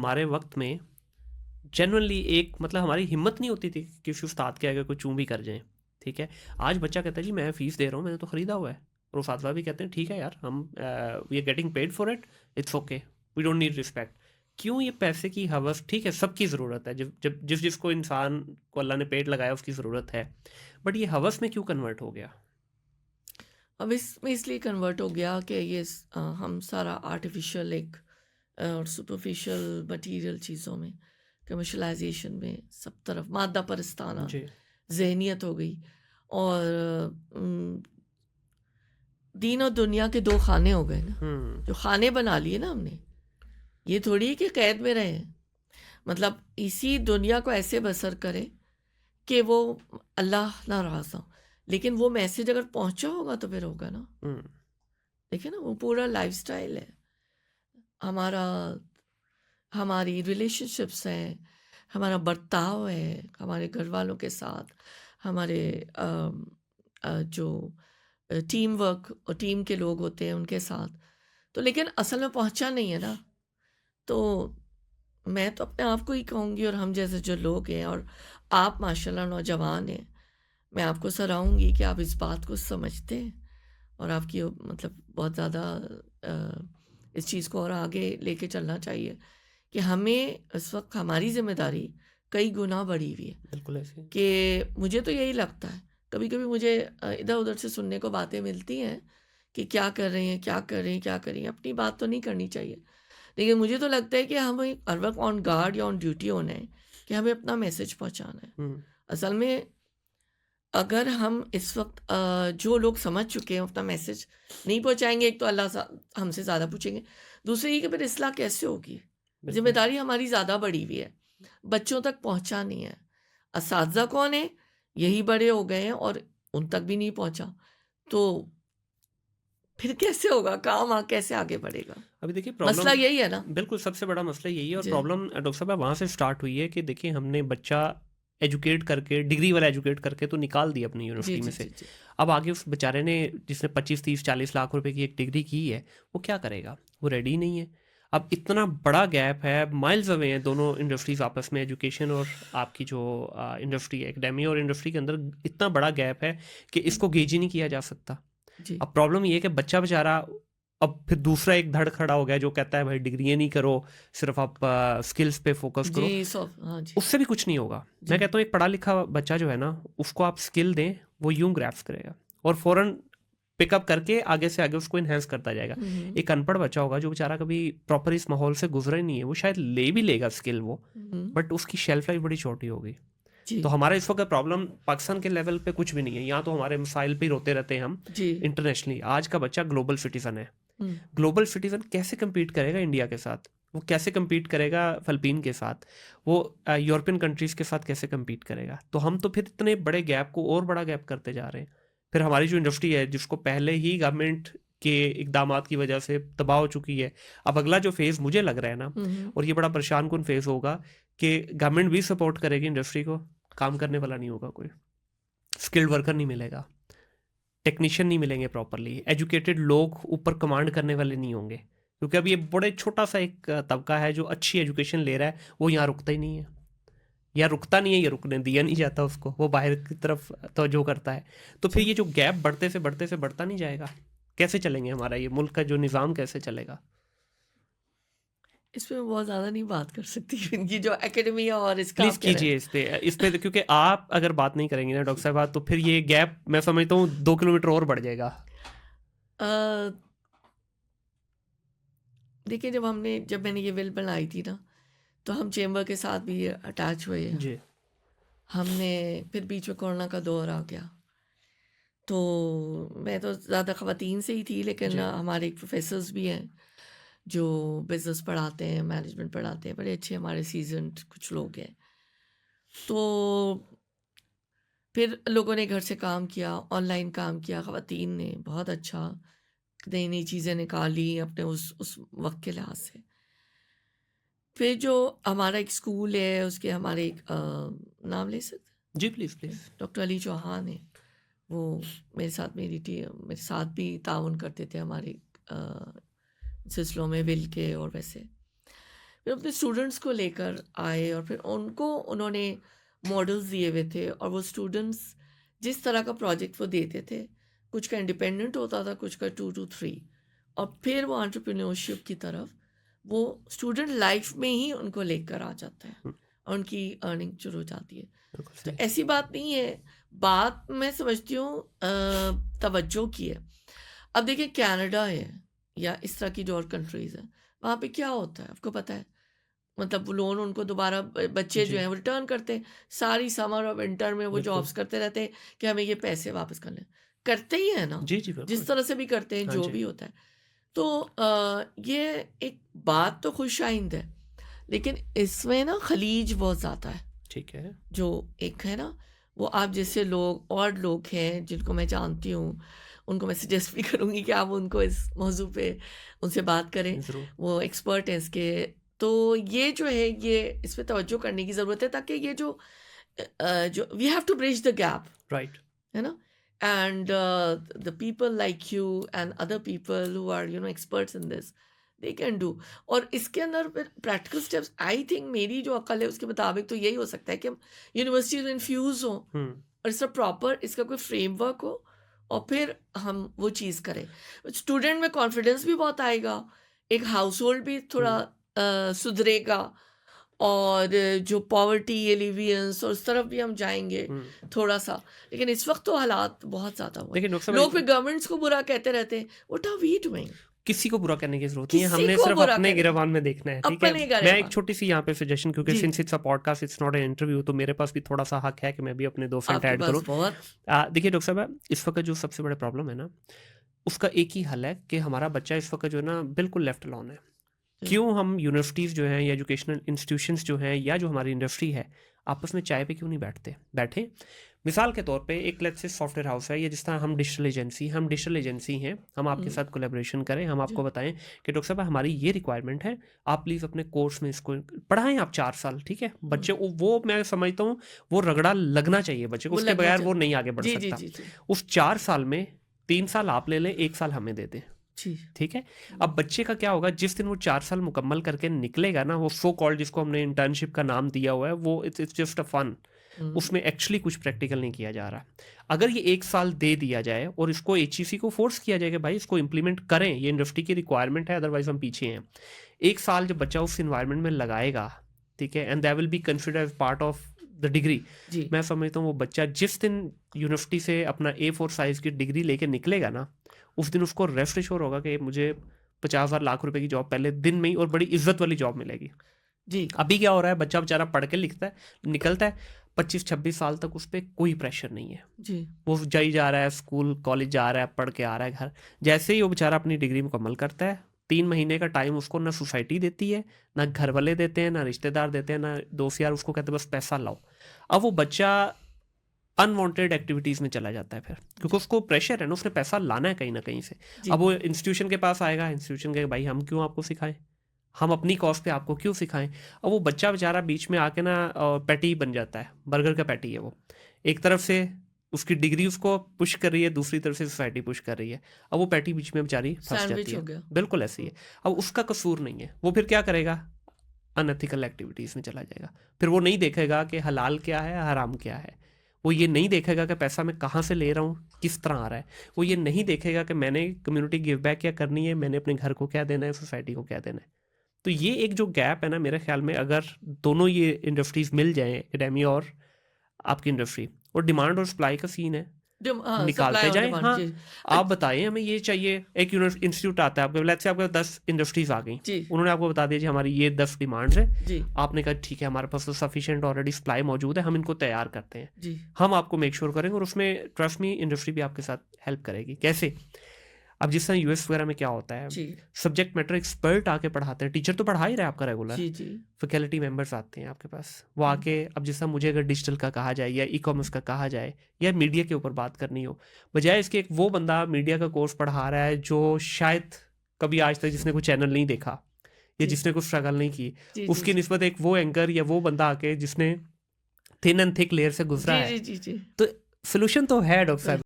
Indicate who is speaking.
Speaker 1: हमारे वक्त में जेनुअनली एक मतलब हमारी हिम्मत नहीं होती थी कि किसी उस्ताद के आगे कोई चूं भी कर जाएं, ठीक है। आज बच्चा कहता है जी मैं फ़ीस दे रहा हूँ, मैंने तो ख़रीदा हुआ है, और उस्ताद भी कहते हैं ठीक है यार, हम we are getting paid for it, it's okay, we don't need respect. क्यों ये पैसे की हवस, ठीक है सबकी ज़रूरत है, जब जब जिसको इंसान को अल्लाह ने पेट लगाया उसकी ज़रूरत है, बट ये हवस में क्यों कन्वर्ट हो गया?
Speaker 2: अब इसमें इसलिए कन्वर्ट हो गया कि हम सारा आर्टिफिशियल और सुपरफिशियल मटेरियल चीज़ों में, कमर्शलाइजेशन में, सब तरफ मादा परस्ताना
Speaker 1: जी।
Speaker 2: जहनियत हो गई। और दीन और दुनिया के दो खाने हो गए ना, जो खाने बना लिए ना हमने। ये थोड़ी है कि कैद में रहे हैं, मतलब इसी दुनिया को ऐसे बसर करें कि वो अल्लाह नाराज़ हो, लेकिन वो मैसेज अगर पहुंचा होगा तो फिर होगा ना। देखिए ना, वो पूरा लाइफस्टाइल है हमारा, हमारी रिलेशनशिप्स हैं, हमारा बर्ताव है हमारे घर वालों के साथ, हमारे जो टीम वर्क और टीम के लोग होते हैं उनके साथ। तो लेकिन असल में पहुंचा नहीं है ना। तो मैं तो अपने आप को ही कहूँगी, और हम जैसे जो लोग हैं, और आप माशाल्लाह नौजवान हैं, मैं आपको सराहूँगी कि आप इस बात को समझते हैं, और आपकी मतलब बहुत ज़्यादा इस चीज़ को और आगे लेके चलना चाहिए कि हमें इस वक्त हमारी जिम्मेदारी कई गुना बढ़ी हुई है।
Speaker 1: बिल्कुल ऐसे ही।
Speaker 2: कि मुझे तो यही लगता है, कभी कभी मुझे इधर उधर से सुनने को बातें मिलती हैं कि क्या कर रहे हैं, क्या कर रहे हैं, क्या कर रही हैं। अपनी बात तो नहीं करनी चाहिए, लेकिन मुझे तो लगता है कि हमें हर वक्त ऑन गार्ड या ऑन ड्यूटी होना है कि हमें अपना मैसेज पहुंचाना है। असल में अगर हम इस वक्त जो लोग समझ चुके हैं अपना मैसेज नहीं पहुंचाएंगे, एक तो हमसे ज़्यादा पूछेंगे, दूसरी ये कि फिर इस्लाह कैसे होगी।
Speaker 1: बिल्कुल।
Speaker 2: जिम्मेदारी हमारी ज़्यादा बढ़ी हुई है, बच्चों तक पहुंचा नहीं है। असातिज़ा कौन है, यही बड़े हो गए हैं और उन तक भी नहीं पहुंचा, तो फिर कैसे होगा काम, कैसे आगे बढ़ेगा।
Speaker 1: अभी देखिए
Speaker 2: मसला
Speaker 1: प्रॉब्लम,
Speaker 2: यही है ना।
Speaker 1: बिल्कुल सबसे बड़ा मसला यही है, और
Speaker 2: जी
Speaker 1: प्रॉब्लम डॉक्टर साहब वहाँ से स्टार्ट हुई है कि देखिए हमने बच्चा एजुकेट करके, डिग्री वाला एजुकेट करके तो निकाल दिया अपनी
Speaker 2: जी
Speaker 1: यूनिवर्सिटी में
Speaker 2: जी
Speaker 1: से।
Speaker 2: जी जी
Speaker 1: अब आगे उस बेचारे ने, जिसने 25 30 40 लाख रुपए की एक डिग्री की है, वो क्या करेगा? वो रेडी नहीं है। अब इतना बड़ा गैप है, माइल्स अवे हैं दोनों इंडस्ट्रीज आपस में, एजुकेशन और आपकी जो इंडस्ट्री है, एकेडमी और इंडस्ट्री के अंदर इतना बड़ा गैप है कि इसको गेज ही नहीं किया जा सकता।
Speaker 2: जी
Speaker 1: अब प्रॉब्लम ये है कि बच्चा बेचारा, अब फिर दूसरा एक धड़ खड़ा हो गया जो कहता है भाई डिग्री नहीं करो, सिर्फ आप स्किल्स पे फोकस
Speaker 2: जी
Speaker 1: करो।
Speaker 2: हाँ जी
Speaker 1: उससे भी कुछ नहीं होगा। मैं
Speaker 2: जी
Speaker 1: कहता हूँ एक पढ़ा लिखा बच्चा जो है ना, उसको आप स्किल दें, वो यूं ग्रैप्स करेगा और फौरन पिकअप करके आगे से आगे उसको इन्हेंस करता जाएगा।
Speaker 2: हम्म
Speaker 1: एक अनपढ़ बच्चा होगा जो बेचारा कभी प्रॉपर इस माहौल से गुजरा ही नहीं है, वो शायद ले भी लेगा स्किल वो,
Speaker 2: हम्म,
Speaker 1: बट उसकी शेल्फ लाइफ बड़ी छोटी होगी।
Speaker 2: जी
Speaker 1: तो हमारा इस वक्त प्रॉब्लम पाकिस्तान के लेवल पे कुछ भी नहीं है, यहाँ तो हमारे मिसाइल पे ही रोते रहते हैं हम।
Speaker 2: जी
Speaker 1: इंटरनेशनली आज का बच्चा ग्लोबल सिटीजन है।
Speaker 2: हम्म
Speaker 1: ग्लोबल सिटीजन कैसे compete करेगा इंडिया के साथ? वो कैसे compete करेगा फिलिपीन के साथ? वो यूरोपियन कंट्रीज़ के साथ कैसे compete करेगा? तो हम तो फिर इतने बड़े गैप को और बड़ा गैप करते जा रहे हैं। फिर हमारी जो इंडस्ट्री है, जिसको पहले ही गवर्नमेंट के इकदामात की वजह से तबाह हो चुकी है, अब अगला जो फेज़ मुझे लग रहा है ना,
Speaker 2: हम्म
Speaker 1: और ये बड़ा परेशान कुन फेज़ होगा कि गवर्नमेंट भी सपोर्ट करेगी इंडस्ट्री को, काम करने वाला नहीं होगा कोई, स्किल्ड वर्कर नहीं मिलेगा, टेक्नीशियन नहीं मिलेंगे प्रॉपरली, एजुकेटेड लोग ऊपर कमांड करने वाले नहीं होंगे, क्योंकि अब ये बड़े छोटा सा एक तबका है जो अच्छी एजुकेशन ले रहा है, वो यहाँ रुकता ही नहीं है, या रुकता नहीं है, या रुकने दिया नहीं जाता उसको, वो बाहर की तरफ तवज्जो करता है। तो फिर
Speaker 2: जी।
Speaker 1: ये जो गैप बढ़ते से बढ़ता नहीं जाएगा, कैसे चलेंगे, हमारा ये मुल्क का जो निज़ाम कैसे चलेगा?
Speaker 2: इस पे मैं बहुत ज़्यादा नहीं बात कर सकती इनकी जो एकेडमी है और इसका
Speaker 1: प्लीज़
Speaker 2: आप कह रहे
Speaker 1: कीजिए इस पे क्योंकि आप अगर बात नहीं करेंगे ना डॉक्टर साहब, तो फिर ये गैप मैं समझता हूँ 2 किलोमीटर और बढ़ जाएगा।
Speaker 2: हैं। देखिए, जब मैंने ये विल बनाई थी ना, तो हम चेम्बर के साथ भी अटैच हुए हैं।
Speaker 1: जी।
Speaker 2: हमने फिर बीच में कोरोना का दौर आ गया, तो मैं तो ज़्यादा ख़वातीन से ही थी, लेकिन
Speaker 1: जी।
Speaker 2: हमारे प्रोफेसर्स भी हैं जो बिज़नेस पढ़ाते हैं, मैनेजमेंट पढ़ाते हैं, बड़े अच्छे हमारे सीजन्ड कुछ लोग हैं। तो फिर लोगों ने घर से काम किया, ऑनलाइन काम किया, ख़वातीन ने बहुत अच्छा नई नई चीज़ें निकाली अपने उस वक्त के लिहाज से। फिर जो हमारा एक स्कूल है, उसके हमारे एक नाम ले सकते
Speaker 1: जी प्लीज़
Speaker 2: हैं,
Speaker 1: प्लीज़।
Speaker 2: डॉक्टर अली चौहान है। वो मेरे साथ भी ताउन करते थे हमारे अ, सिलसिलों में, विल के और वैसे। फिर अपने स्टूडेंट्स को लेकर आए और फिर उनको उन्होंने मॉडल्स दिए हुए थे, और वो स्टूडेंट्स जिस तरह का प्रोजेक्ट वो देते थे, कुछ का इंडिपेंडेंट होता था, कुछ का 2 to 3, और फिर वो एंटरप्रेन्योरशिप की तरफ वो स्टूडेंट लाइफ में ही उनको लेकर आ जाता है और उनकी अर्निंग शुरू हो जाती है। तो ऐसी बात नहीं है, बात मैं समझती हूँ तवज्जो की है। अब देखिए कनाडा है या इस तरह की जो और कंट्रीज़ हैं, वहाँ पे क्या होता है आपको पता है? मतलब वो लोन उनको दोबारा बच्चे जो हैं वो रिटर्न करते हैं, सारी समर और विंटर में वो जॉब्स करते रहते हैं कि हमें ये पैसे वापस कर लें, करते ही है ना,
Speaker 1: जी जी बिल्कुल।
Speaker 2: जिस तरह से भी करते हैं,
Speaker 1: हाँ
Speaker 2: जो
Speaker 1: जी।
Speaker 2: भी होता है। तो ये एक बात तो खुशाइंद है, लेकिन इसमें ना खलीज बहुत ज़्यादा है।
Speaker 1: ठीक है।
Speaker 2: जो एक है ना, वो आप जैसे लोग और लोग हैं जिनको मैं जानती हूँ, उनको मैं सजेस्ट भी करूँगी कि आप उनको इस मौजू पे उनसे बात करें,
Speaker 1: जरूर।
Speaker 2: वो एक्सपर्ट हैं इसके। तो ये जो है, ये इस पे तवज्जो करने की ज़रूरत है, ताकि ये जो we have to bridge the gap,
Speaker 1: right.
Speaker 2: है ना, and the people like you and other people who are experts in this, they can do। और इसके अंदर प्रैक्टिकल स्टेप्स, आई थिंक मेरी जो अकल है उसके मुताबिक तो यही हो सकता है कि हम यूनिवर्सिटीज में इन्फ्यूज हों और इसका प्रॉपर इसका कोई फ्रेमवर्क हो, और फिर हम वो चीज़ करें। स्टूडेंट में कॉन्फिडेंस भी बहुत आएगा, एक हाउस होल्ड भी थोड़ा सुधरेगा, और जो पॉवर्टी एलिवियंस और उस तरफ भी हम जाएंगे थोड़ा सा। लेकिन इस वक्त तो हालात बहुत ज़्यादा हुए,
Speaker 1: लेकिन डॉक्टर साहब
Speaker 2: लोग फिर गवर्नमेंट्स को बुरा कहते रहते हैं, व्हाट आर वी डूइंग?
Speaker 1: किसी को बुरा करने की जरूरत नहीं है,
Speaker 2: किसी
Speaker 1: हमने
Speaker 2: को
Speaker 1: सिर्फ
Speaker 2: बुरा
Speaker 1: अपने
Speaker 2: करने-
Speaker 1: गिरबान में देखना है। ठीक है,
Speaker 2: अपने
Speaker 1: मैं
Speaker 2: गिरबान।
Speaker 1: एक छोटी सी यहाँ पे सजेशन, क्योंकि
Speaker 2: जी।
Speaker 1: Since it's a podcast, it's not an interview, तो मेरे पास भी थोड़ा सा हक है कि मैं भी अपने 2 सेंट
Speaker 2: आपके
Speaker 1: ऐड
Speaker 2: पास
Speaker 1: करूँ।
Speaker 2: बहुत
Speaker 1: देखिए डॉक्टर साहब, इस वक्त जो सबसे बड़ा प्रॉब्लम है ना, उसका एक ही हल है कि हमारा बच्चा इस वक्त जो है ना बिल्कुल लेफ्ट अलॉन है। क्यों हम यूनिवर्सिटीज़ जो हैं या एजुकेशनल इंस्टीट्यूशंस जो हैं या जो हमारी इंडस्ट्री है, आपस में चाय पे क्यों नहीं बैठे? मिसाल के तौर पे एक लेट्स से सॉफ्टवेयर हाउस है, या जिस तरह हम डिजिटल एजेंसी हैं, हम आपके साथ कोलैबोरेशन करें, हम आपको बताएं कि डॉक्टर साहब हमारी ये रिक्वायरमेंट है, आप प्लीज़ अपने कोर्स में इसको पढ़ाएं आप 4 साल। ठीक है, बच्चे वो मैं समझता हूँ वो रगड़ा लगना चाहिए बच्चे को,
Speaker 2: वो
Speaker 1: उसके
Speaker 2: लगना
Speaker 1: बगैर
Speaker 2: चाहिए।
Speaker 1: वो नहीं आगे बढ़
Speaker 2: जी,
Speaker 1: सकता।
Speaker 2: जी, जी,
Speaker 1: उस 4 साल में 3 साल आप ले लें, 1 साल हमें दे दें।
Speaker 2: जी।
Speaker 1: ठीक है, अब बच्चे का क्या होगा, जिस दिन वो 4 साल मुकम्मल करके निकलेगा ना, वो सो कॉल्ड जिसको हमने इंटर्नशिप का नाम दिया हुआ है, वो इट्स जस्ट अ फन, उसमें एक्चुअली कुछ प्रैक्टिकल नहीं किया जा रहा। अगर ये 1 साल दे दिया जाए और इसको HEC को फोर्स किया जाएगा, भाई इसको इम्प्लीमेंट करें, ये इंडस्ट्री की रिक्वायरमेंट है, अदरवाइज हम पीछे हैं। 1 साल जब बच्चा उस इन्वायरमेंट में लगाएगा, ठीक है, and that will be considered as part of the degree. मैं समझता हूँ वो बच्चा जिस दिन यूनिवर्सिटी से अपना A4 साइज की डिग्री लेके निकलेगा ना, उस दिन उसको रेस्ट एश्योर होगा कि मुझे 50,000 लाख रुपए की जॉब पहले दिन में ही और बड़ी इज्जत वाली जॉब मिलेगी।
Speaker 2: जी।
Speaker 1: अभी क्या हो रहा है, बच्चा बेचारा पढ़ के लिखता है, निकलता है, 25-26 साल तक उस पर कोई प्रेशर नहीं है
Speaker 2: जी।
Speaker 1: वो जा रहा है स्कूल कॉलेज जा रहा है, पढ़ के आ रहा है घर। जैसे ही वो बेचारा अपनी डिग्री मुकम्मल करता है, 3 महीने का टाइम उसको ना सोसाइटी देती है, ना घर वाले देते हैं, ना रिश्तेदार देते हैं, ना दोस्त यार, उसको कहते हैं बस पैसा लाओ। अब वो बच्चा अनवांटेड एक्टिविटीज़ में चला जाता है फिर, क्योंकि उसको प्रेशर है ना, उसने पैसा लाना है कहीं ना कहीं से। अब वो इंस्टीट्यूशन के पास आएगा, इंस्टीट्यूशन के भाई हम क्यों आपको सिखाएं, हम अपनी कॉस्ट पे आपको क्यों सिखाएं। अब वो बच्चा बेचारा बीच में आके ना पैटी बन जाता है, बर्गर का पैटी है वो। एक तरफ से उसकी डिग्री उसको पुश कर रही है, दूसरी तरफ से सोसाइटी पुश कर रही है। अब वो पैटी बीच में बेचारी फंस जाती है। बिल्कुल ऐसी है। अब उसका कसूर नहीं है, वो फिर क्या करेगा, अनएथिकल एक्टिविटीज़ में चला जाएगा। फिर वो नहीं देखेगा कि हलाल क्या है हराम क्या है, वो ये नहीं देखेगा कि पैसा मैं कहाँ से ले रहा हूँ, किस तरह आ रहा है, वो ये नहीं देखेगा कि मैंने कम्युनिटी गिव बैक क्या करनी है, मैंने अपने घर को क्या देना है, सोसाइटी को क्या देना है। तो ये एक जो गैप है ना, मेरे ख्याल में अगर दोनों ये इंडस्ट्रीज मिल जाएं, एकेडमी और आपकी इंडस्ट्री, और डिमांड और सप्लाई का सीन है, निकालते जाएं। हाँ, आप बताएं हमें ये चाहिए। एक इंस्टीट्यूट आता है आपके, लेट्स से आपके 10 इंडस्ट्रीज आ गई, उन्होंने आपको बता दिया जी हमारी ये 10 डिमांड्स है, आपने कहा ठीक है हमारे पास तो सफिशिएंट ऑलरेडी सप्लाई मौजूद है, हम इनको तैयार करते हैं, हम आपको मेक श्योर करेंगे, और उसमें ट्रस्ट मी इंडस्ट्री भी आपके साथ हेल्प करेगी। कैसे? अब जिस तरह US वगैरह में क्या होता है, सब्जेक्ट मैटर एक्सपर्ट आके पढ़ाते हैं, टीचर तो पढ़ा ही रहा है आपका रेगुलर, फैकल्टी मेंबर्स आते हैं आपके पास, वो आके, अब जिस तरह मुझे अगर डिजिटल का कहा जाए या ई-कॉमर्स का कहा जाए या मीडिया के ऊपर बात करनी हो, बजाय इसके एक वो बंदा मीडिया का कोर्स पढ़ा रहा है जो शायद कभी आज तक जिसने कोई चैनल नहीं देखा या जिसने कोई स्ट्रगल नहीं की, उसकी निस्बत एक वो एंकर या वो बंदा आके जिसने थिन एंड थिक लेयर से गुजरा है। तो सोल्यूशन तो है डॉक्टर साहब।